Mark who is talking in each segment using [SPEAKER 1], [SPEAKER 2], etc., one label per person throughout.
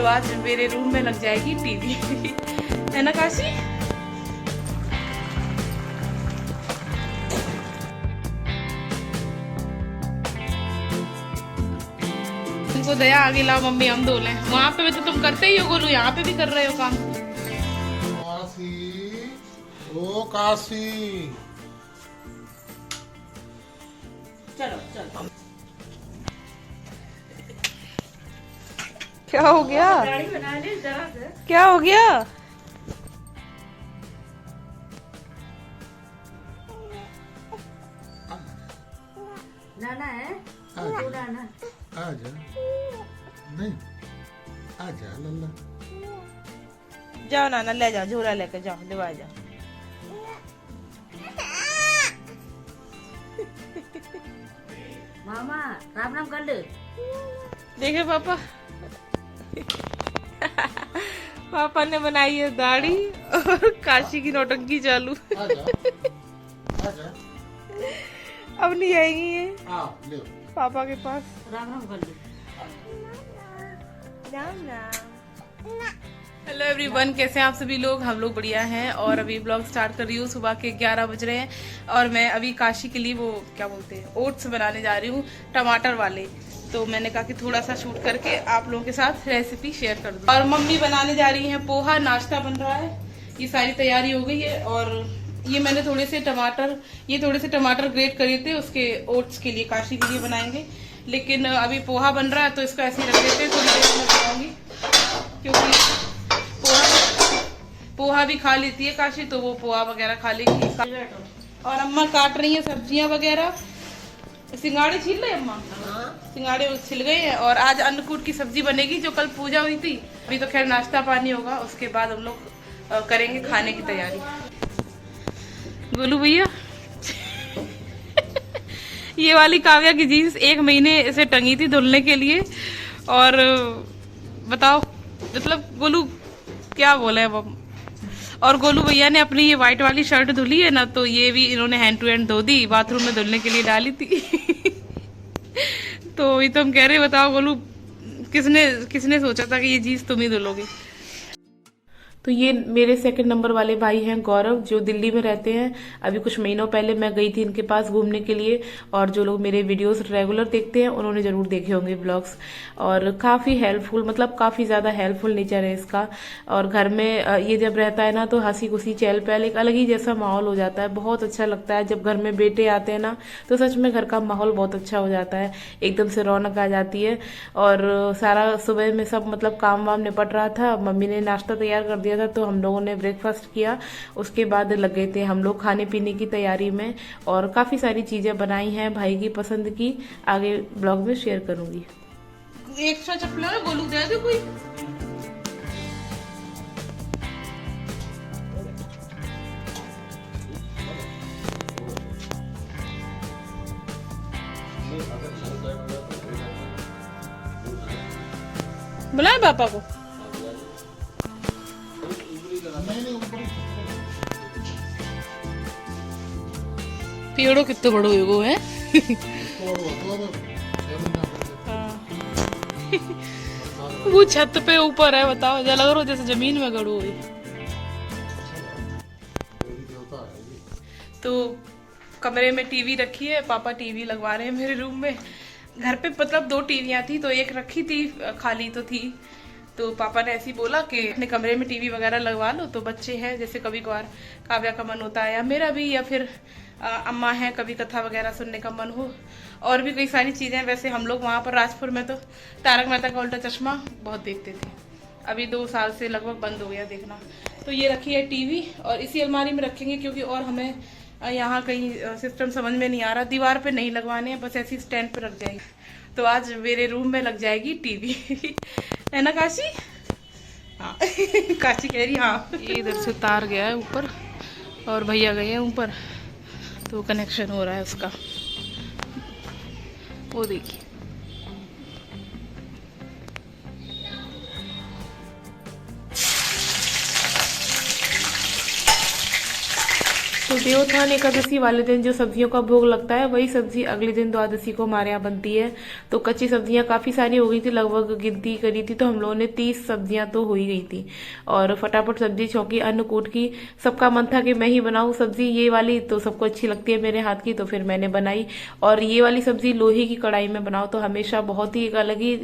[SPEAKER 1] आज मेरे रूम में लग जाएगी टीवी है ना काशी? तुमको दया आगे लाओ मम्मी, हम धो लें। वहाँ पे भी तो तुम करते ही हो गोलू, यहाँ पे भी कर रहे हो काम।
[SPEAKER 2] काशी, ओ काशी,
[SPEAKER 3] चलो चलो।
[SPEAKER 1] क्या हो गया?
[SPEAKER 3] गाड़ी बना ले जरा से।
[SPEAKER 1] क्या हो गया?
[SPEAKER 3] नाना है
[SPEAKER 2] आजा,
[SPEAKER 3] तो नाना।
[SPEAKER 2] आजा, नहीं, आजा लल्ला।
[SPEAKER 1] जाओ नाना ले जाओ, झोला लेकर जाओ, दिवा जाओ।
[SPEAKER 3] मामा राम राम कर ले।
[SPEAKER 1] देखे पापा पापा ने बनाई है दाढ़ी और काशी की नौटंकी चालू।
[SPEAKER 2] आजा, आजा,
[SPEAKER 1] अब नहीं आएंगी ये
[SPEAKER 2] आ ले।
[SPEAKER 1] पापा के पास।
[SPEAKER 3] राम राम कर ले।
[SPEAKER 1] हेलो एवरीवन, कैसे हैं आप सभी लोग? हम लोग बढ़िया हैं और अभी ब्लॉग स्टार्ट कर रही हूँ। सुबह के 11 बज रहे हैं और मैं अभी काशी के लिए वो क्या बोलते हैं ओट्स बनाने जा रही हूँ, टमाटर वाले। तो मैंने कहा कि थोड़ा सा शूट करके आप लोगों के साथ रेसिपी शेयर कर दूँ। और मम्मी बनाने जा रही हैं पोहा, नाश्ता बन रहा है, ये सारी तैयारी हो गई है। और ये मैंने थोड़े से टमाटर ग्रेट करे थे उसके ओट्स के लिए, काशी के लिए बनाएंगे। लेकिन अभी पोहा बन रहा है तो इसको ऐसे ही रख देते हैं, थोड़ी देर में बनाऊंगी क्योंकि पोहा भी खा लेती है काशी, तो वो पोहा वगैरह खा लेगी। और अम्मा काट रही है सब्जियां वगैरह। सिंगाड़े छील रहे अम्मा? सिंगाड़े छिल गए हैं। और आज अन्नकूट की सब्जी बनेगी जो कल पूजा हुई थी। अभी तो खैर नाश्ता पानी होगा, उसके बाद हम लोग करेंगे खाने की तैयारी। गोलू भैया ये वाली काव्या की जीन्स 1 महीने से टंगी थी धुलने के लिए। और बताओ मतलब गोलू क्या बोले अब। और गोलू भैया ने अपनी ये व्हाइट वाली शर्ट धुली है ना, तो ये भी इन्होंने हैंड टू हैंड धो दी, बाथरूम में धुलने के लिए डाली थी तो ये तो हम कह रहे, बताओ गोलू किसने सोचा था कि ये जीन्स तुम ही धुलोगे। तो ये मेरे सेकंड नंबर वाले भाई हैं गौरव, जो दिल्ली में रहते हैं। अभी कुछ महीनों पहले मैं गई थी इनके पास घूमने के लिए। और जो लोग मेरे वीडियोस रेगुलर देखते हैं उन्होंने जरूर देखे होंगे ब्लॉग्स। और काफी हेल्पफुल, मतलब काफी ज्यादा हेल्पफुल नेचर है इसका। और घर में ये जब रहता है ना तो हंसी खुशी चहल पहल, एक अलग ही जैसा माहौल हो जाता है। बहुत अच्छा लगता है जब घर में बेटे आते हैं ना, तो सच में घर का माहौल बहुत अच्छा हो जाता है, एकदम से रौनक आ जाती है। और सारा सुबह में सब मतलब काम वाम निपट रहा था, मम्मी ने नाश्ता तैयार कर दिया था तो हम लोगों ने ब्रेकफास्ट किया। उसके बाद लग गए थे हम लोग खाने पीने की तैयारी में। और काफी सारी चीजें बनाई हैं भाई की पसंद की, आगे ब्लॉग में शेयर करूंगी। एक्स्ट्रा चप्पल है गोलू, दे दो कोई। बुलाए पापा को। पेड़ों कितने बड़े हुए वो हैं वो छत पे ऊपर है, बताओ जल लग रहा जैसे जमीन में गड़ू हुई। तो कमरे में टीवी रखी है, पापा टीवी लगवा रहे हैं मेरे रूम में। घर पे मतलब 2 टीवियां थी, तो एक रखी थी खाली तो थी, तो पापा ने ऐसे ही बोला कि अपने कमरे में टीवी वगैरह लगवा लो। तो बच्चे हैं, जैसे कभी कभार काव्या का मन होता है या मेरा भी, या फिर अम्मा है, कभी कथा वगैरह सुनने का मन हो। और भी कई सारी चीजें। वैसे हम लोग वहाँ पर राजपुर में तो तारक मेहता का उल्टा चश्मा बहुत देखते थे, अभी 2 साल से लगभग बंद हो गया देखना। तो ये रखी है टीवी और इसी अलमारी में रखेंगे, क्योंकि और हमें यहाँ कहीं सिस्टम समझ में नहीं आ रहा, दीवार पे नहीं लगवाने हैं, बस ऐसी स्टैंड पे रख जाएंगे। तो आज मेरे रूम में लग जाएगी टीवी है ना काशी? हाँ काशी कह रही हाँ। ये इधर से तार गया है ऊपर और भैया गए हैं ऊपर, तो कनेक्शन हो रहा है उसका, वो देखिए। तो देवोत्थान एकादशी वाले दिन जो सब्जियों का भोग लगता है वही सब्जी अगले दिन द्वादशी को हमारे यहाँ बनती है। तो कच्ची सब्जियां काफी सारी हो गई थी, लगभग गिनती करी थी तो हम लोगों ने 30 सब्जियां तो हो ही गई थी। और फटाफट सब्जी छौंकी अन्नकूट की। सबका मन था कि मैं ही बनाऊं सब्जी ये वाली, तो सबको अच्छी लगती है मेरे हाथ की, तो फिर मैंने बनाई। और ये वाली सब्जी लोहे की कढ़ाई में बनाओ तो हमेशा बहुत ही एक अलग ही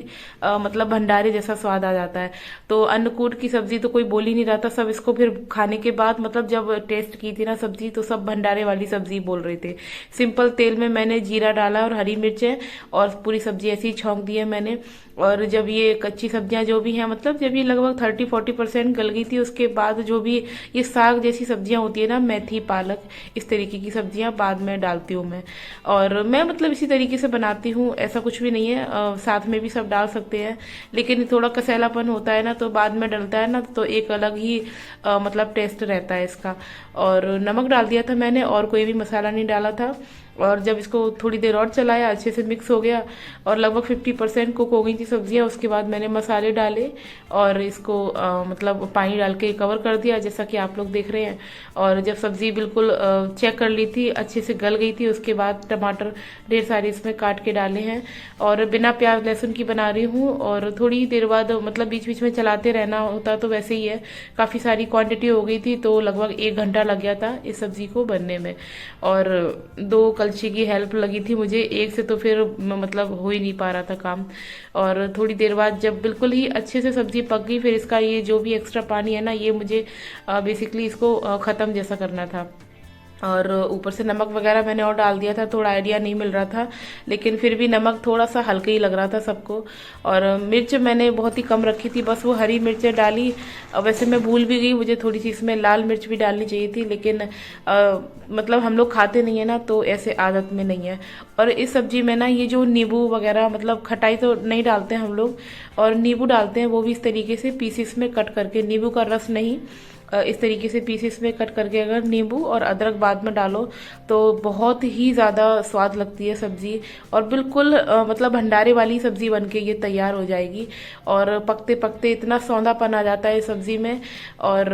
[SPEAKER 1] मतलब भंडारे जैसा स्वाद आ जाता है। तो अन्नकूट की सब्जी तो कोई बोल ही नहीं रहा था, सब इसको फिर खाने के बाद मतलब जब टेस्ट की थी ना सब्जी तो सब भंडारे वाली सब्जी बोल रहे थे। सिंपल तेल में मैंने जीरा डाला और हरी मिर्च है और पूरी सब्जी ऐसे ही छौंक दी है मैंने। और जब ये कच्ची सब्जियां जो भी हैं मतलब जब ये लगभग 30-40% गल गई थी उसके बाद जो भी ये साग जैसी सब्जियां होती है ना, मेथी पालक इस तरीके की सब्जियां बाद में डालती हूँ मैं। और मैं मतलब इसी तरीके से बनाती हूँ, ऐसा कुछ भी नहीं है। साथ में भी सब डाल सकते हैं लेकिन थोड़ा कसैलापन होता है ना तो बाद में डलता है ना तो एक अलग ही मतलब टेस्ट रहता है इसका। और नमक डाल दिया था मैंने और कोई भी मसाला नहीं डाला था। और जब इसको थोड़ी देर और चलाया अच्छे से मिक्स हो गया और लगभग 50% कुक हो गई थी सब्जियां, उसके बाद मैंने मसाले डाले और इसको मतलब पानी डाल के कवर कर दिया जैसा कि आप लोग देख रहे हैं। और जब सब्जी बिल्कुल चेक कर ली थी अच्छे से गल गई थी उसके बाद टमाटर ढेर सारे इसमें काट के डाले हैं। और बिना प्याज लहसुन की बना रही हूँ और थोड़ी देर बाद मतलब बीच बीच में चलाते रहना होता तो वैसे ही है। काफ़ी सारी क्वांटिटी हो गई थी तो लगभग 1 घंटा लग गया था इस सब्जी को बनने में। और 2 कलछी की हेल्प लगी थी मुझे, एक से तो फिर मतलब हो ही नहीं पा रहा था काम। और थोड़ी देर बाद जब बिल्कुल ही अच्छे से सब्जी पक गई फिर इसका ये जो भी एक्स्ट्रा पानी है ना ये मुझे बेसिकली इसको ख़त्म जैसा करना था। और ऊपर से नमक वगैरह मैंने और डाल दिया था, थोड़ा आइडिया नहीं मिल रहा था लेकिन फिर भी नमक थोड़ा सा हल्का ही लग रहा था सबको। और मिर्च मैंने बहुत ही कम रखी थी, बस वो हरी मिर्चें डाली। वैसे मैं भूल भी गई, मुझे थोड़ी सी इसमें लाल मिर्च भी डालनी चाहिए थी लेकिन मतलब हम लोग खाते नहीं है ना तो ऐसे आदत में नहीं है। और इस सब्जी में ना ये जो नींबू वगैरह मतलब खटाई तो नहीं डालते हैं हम लोग और नींबू डालते हैं वो भी इस तरीके से पीसेस में कट करके, नींबू का रस नहीं, इस तरीके से पीसेस में कट करके अगर नींबू और अदरक बाद में डालो तो बहुत ही ज़्यादा स्वाद लगती है सब्जी। और बिल्कुल मतलब भंडारे वाली सब्जी बनके ये तैयार हो जाएगी। और पकते पकते इतना सौंधापन आ जाता है इस सब्जी में। और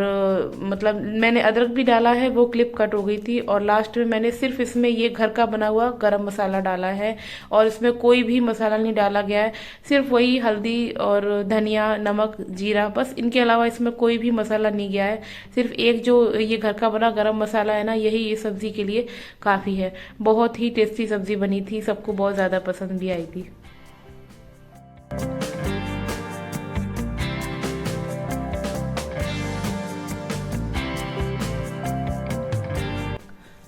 [SPEAKER 1] मतलब मैंने अदरक भी डाला है, वो क्लिप कट हो गई थी। और लास्ट में मैंने सिर्फ इसमें ये घर का बना हुआ गरम मसाला डाला है और इसमें कोई भी मसाला नहीं डाला गया है, सिर्फ वही हल्दी और धनिया नमक जीरा, बस इनके अलावा इसमें कोई भी मसाला नहीं गया है। सिर्फ एक जो ये घर का बना गरम मसाला है ना यही इस सब्जी के लिए काफ़ी है। बहुत ही टेस्टी सब्जी बनी थी, सबको बहुत ज़्यादा पसंद भी आई थी।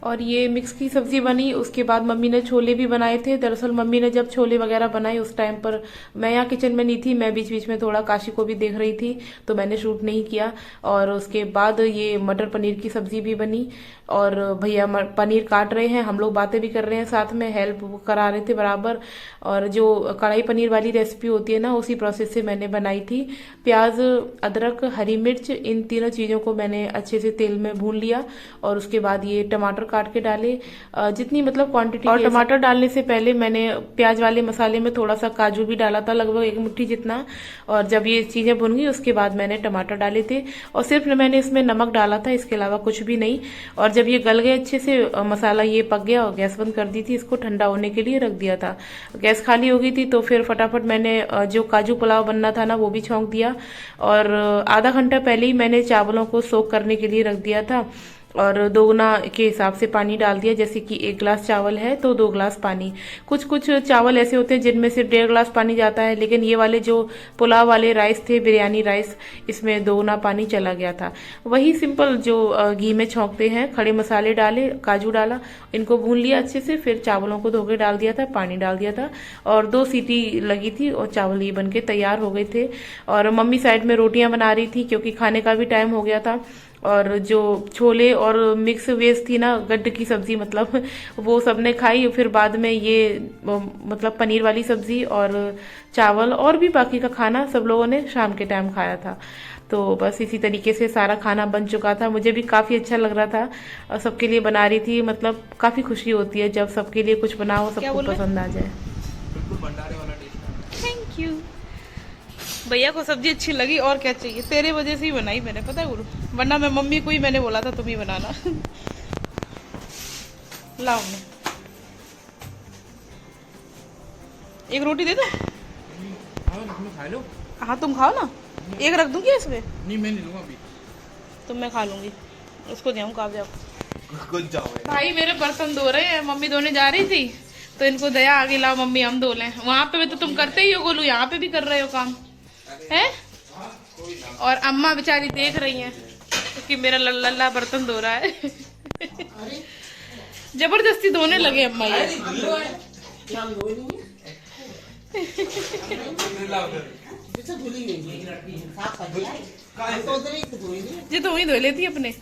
[SPEAKER 1] और ये मिक्स की सब्जी बनी। उसके बाद मम्मी ने छोले भी बनाए थे। दरअसल मम्मी ने जब छोले वगैरह बनाए उस टाइम पर मैं यहाँ किचन में नहीं थी, मैं बीच बीच में थोड़ा काशी को भी देख रही थी तो मैंने शूट नहीं किया। और उसके बाद ये मटर पनीर की सब्जी भी बनी और भैया पनीर काट रहे हैं, हम लोग बातें भी कर रहे हैं, साथ में हेल्प करा रहे थे बराबर। और जो कढ़ाई पनीर वाली रेसिपी होती है ना उसी प्रोसेस से मैंने बनाई थी। प्याज अदरक हरी मिर्च इन तीनों चीज़ों को मैंने अच्छे से तेल में भून लिया और उसके बाद ये टमाटर काट के डाले जितनी मतलब क्वांटिटी। और टमाटर डालने से पहले मैंने प्याज वाले मसाले में थोड़ा सा काजू भी डाला था, लगभग 1 मुट्ठी जितना। और जब ये चीजें भुन गई उसके बाद मैंने टमाटर डाले थे और सिर्फ मैंने इसमें नमक डाला था, इसके अलावा कुछ भी नहीं। और जब ये गल गए अच्छे से मसाला ये पक गया और गैस बंद कर दी थी, इसको ठंडा होने के लिए रख दिया था। गैस खाली हो गई थी तो फिर फटाफट मैंने जो काजू पुलाव बनना था ना वो भी छौंक दिया। और आधा घंटा पहले ही मैंने चावलों को सोक करने के लिए रख दिया था और 2 गुना के हिसाब से पानी डाल दिया। जैसे कि 1 गिलास चावल है तो 2 गिलास पानी। कुछ कुछ चावल ऐसे होते हैं जिनमें सिर्फ 1.5 गिलास पानी जाता है, लेकिन ये वाले जो पुलाव वाले राइस थे, बिरयानी राइस, इसमें 2 गुना पानी चला गया था। वही सिंपल जो घी में छौंकते हैं, खड़े मसाले डाले, काजू डाला, इनको भून लिया अच्छे से, फिर चावलों को धो के डाल दिया था, पानी डाल दिया था और 2 सीटी लगी थी और चावल ये बनके तैयार हो गए थे। और मम्मी साइड में रोटियां बना रही थी क्योंकि खाने का भी टाइम हो गया था। और जो छोले और मिक्स वेज थी ना, गड्ढ की सब्जी मतलब, वो सबने खाई। फिर बाद में ये मतलब पनीर वाली सब्जी और चावल और भी बाकी का खाना सब लोगों ने शाम के टाइम खाया था। तो बस इसी तरीके से सारा खाना बन चुका था। मुझे भी काफ़ी अच्छा लग रहा था और सबके लिए बना रही थी। मतलब काफ़ी खुशी होती है जब सबके लिए कुछ बनाओ, सबको पसंद आ जाए।
[SPEAKER 4] बिल्कुल भंडारे वाला टेस्ट।
[SPEAKER 1] Thank you. भैया को सब्जी अच्छी लगी और क्या चाहिए, तेरे वजह से ही बनाई मैंने, पता है गुरु, वरना मैं मम्मी को ही मैंने बोला था तुम ही बनाना। लाओ मैं एक रोटी दे दो।
[SPEAKER 4] हाँ तुम खा लो।
[SPEAKER 1] हाँ तुम खाओ ना, एक रख दूँ क्या इसमें?
[SPEAKER 4] नहीं मैं नहीं लूँगा अभी।
[SPEAKER 1] तो मैं खा लूंगी, उसको दूँ काव्या को।
[SPEAKER 4] कुछ जाओ
[SPEAKER 1] भाई मेरे बर्तन धो रहे हैं, मम्मी धोने जा रही थी तो इनको दया आ गई, लाओ मम्मी हम धो लें। वहां पे भी तो तुम करते ही हो गोलू, यहाँ पे भी कर रहे हो काम है। और अम्मा बेचारी देख रही हैं कि मेरा लल्ला बर्तन धो रहा है। जबरदस्ती धोने लगे अम्मा ये। ये तो वही धो लेती अपने।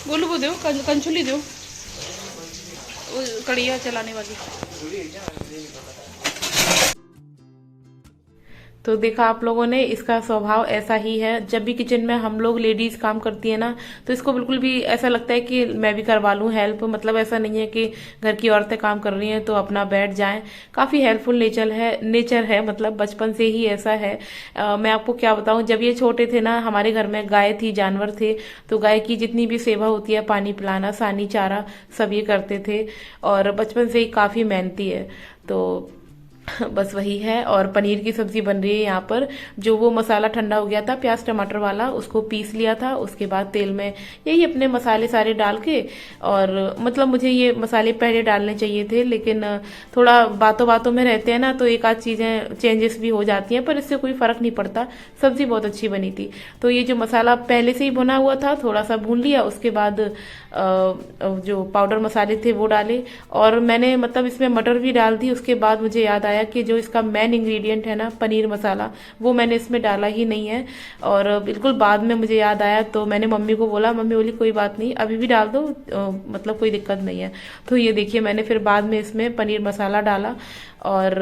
[SPEAKER 1] गोलू वो दो कंचुली दो, वो कड़िया चलाने वाली। तो देखा आप लोगों ने, इसका स्वभाव ऐसा ही है। जब भी किचन में हम लोग लेडीज काम करती है ना, तो इसको बिल्कुल भी ऐसा लगता है कि मैं भी करवा लूं हेल्प। मतलब ऐसा नहीं है कि घर की औरतें काम कर रही हैं तो अपना बैठ जाएं। काफी हेल्पफुल नेचर है, मतलब बचपन से ही ऐसा है। मैं आपको क्या बताऊं, जब ये छोटे थे ना, हमारे घर में गाय थी, जानवर थे, तो गाय की जितनी भी सेवा होती है, पानी पिलाना, सानी, चारा, सब ये करते थे। और बचपन से ही काफी मेहनती है। तो बस वही है। और पनीर की सब्जी बन रही है यहाँ पर। जो वो मसाला ठंडा हो गया था प्याज टमाटर वाला, उसको पीस लिया था। उसके बाद तेल में यही अपने मसाले सारे डाल के, और मतलब मुझे ये मसाले पहले डालने चाहिए थे, लेकिन थोड़ा बातों बातों में रहते हैं ना, तो एक आध चीजें चेंजेस भी हो जाती हैं, पर इससे कोई फर्क नहीं पड़ता। सब्जी बहुत अच्छी बनी थी। तो ये जो मसाला पहले से ही भुना हुआ था, थोड़ा सा भून लिया। उसके बाद जो पाउडर मसाले थे वो डाले, और मैंने मतलब इसमें मटर भी डाल दी। उसके बाद मुझे याद आया कि जो इसका मेन इंग्रेडिएंट है ना, पनीर मसाला, वो मैंने इसमें डाला ही नहीं है। और बिल्कुल बाद में मुझे याद आया, तो मैंने मम्मी को बोला, मम्मी बोली कोई बात नहीं, अभी भी डाल दो, मतलब कोई दिक्कत नहीं है। तो ये देखिए, मैंने फिर बाद में इसमें पनीर मसाला डाला, और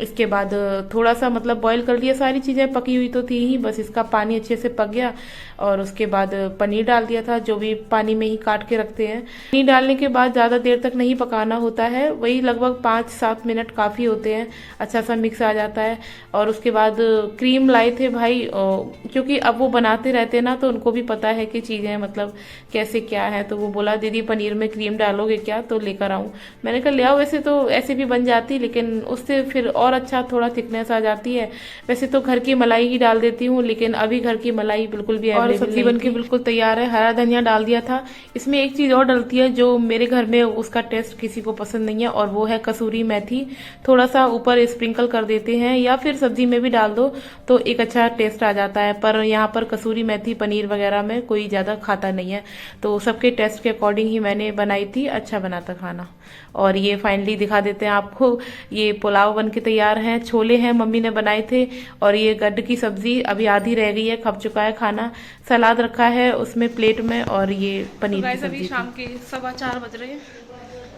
[SPEAKER 1] इसके बाद थोड़ा सा मतलब बॉईल कर लिया। सारी चीज़ें पकी हुई तो थी ही, बस इसका पानी अच्छे से पक गया। और उसके बाद पनीर डाल दिया था, जो भी पानी में ही काट के रखते हैं। पनीर डालने के बाद ज़्यादा देर तक नहीं पकाना होता है, वही लगभग 5-7 मिनट काफ़ी होते हैं। अच्छा सा मिक्स आ जाता है। और उसके बाद क्रीम लाए थे भाई, क्योंकि अब वो बनाते रहते हैं ना, तो उनको भी पता है कि चीज़ें मतलब कैसे क्या है। तो वो बोला दीदी पनीर में क्रीम डालोगे क्या, तो लेकर आऊँ। मैंने कहा ले आओ। वैसे तो ऐसे भी बन जाती, लेकिन उससे फिर और अच्छा थोड़ा थिकनेस आ जाती है। वैसे तो घर की मलाई ही डाल देती हूँ, लेकिन अभी घर की मलाई बिल्कुल भी और सब्जी बन के बिल्कुल तैयार है। हरा धनिया डाल दिया था। इसमें एक चीज और डलती है जो मेरे घर में उसका टेस्ट किसी को पसंद नहीं है, और वो है कसूरी मेथी। थोड़ा सा ऊपर स्प्रिंकल कर देते हैं, या फिर सब्जी में भी डाल दो तो एक अच्छा टेस्ट आ जाता है। पर यहाँ पर कसूरी मेथी पनीर वगैरह में कोई ज्यादा खाता नहीं है, तो सबके टेस्ट के अकॉर्डिंग ही मैंने बनाई थी। अच्छा बना था खाना। और ये फाइनली दिखा देते हैं आपको, ये पुलाव बन के तैयार है। छोले हैं, मम्मी ने बनाए थे। और ये गड्ढ की सब्जी अभी आधी रह गई है, खप चुका है खाना। सलाद रखा है उसमें प्लेट में, और ये पनीर की सब्जी। अभी शाम के 4:15 बज रहे हैं।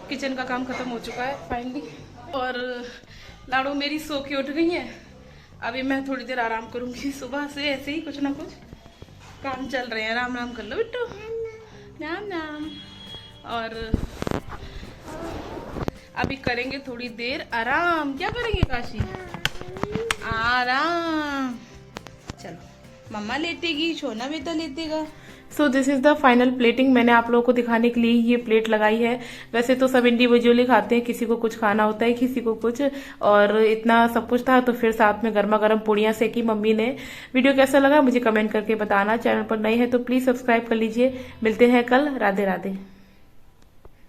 [SPEAKER 1] किचन का काम खत्म हो चुका है फाइनली, और लाडू मेरी सो के उठ गई है। अभी मैं थोड़ी देर आराम करूंगी। सुबह से ऐसे ही कुछ ना कुछ काम चल रहे हैं। राम राम कर लो बिट्टू, नाम नाम। और अभी करेंगे थोड़ी देर आराम। क्या करेंगे काशी? आराम। चलो मम्मा लेटेगी, छोना बेटा लेटेगा। So this is the final plating. मैंने आप लोगों को दिखाने के लिए ये प्लेट लगाई है। वैसे तो सब इंडिविजुअली खाते हैं, किसी को कुछ खाना होता है, किसी को कुछ। और इतना सब कुछ था, तो फिर साथ में गर्मा गर्म पूड़ियां सेकी मम्मी ने। वीडियो कैसा लगा मुझे कमेंट करके बताना। चैनल पर नए हैं तो प्लीज सब्सक्राइब कर लीजिए। मिलते हैं कल। राधे राधे।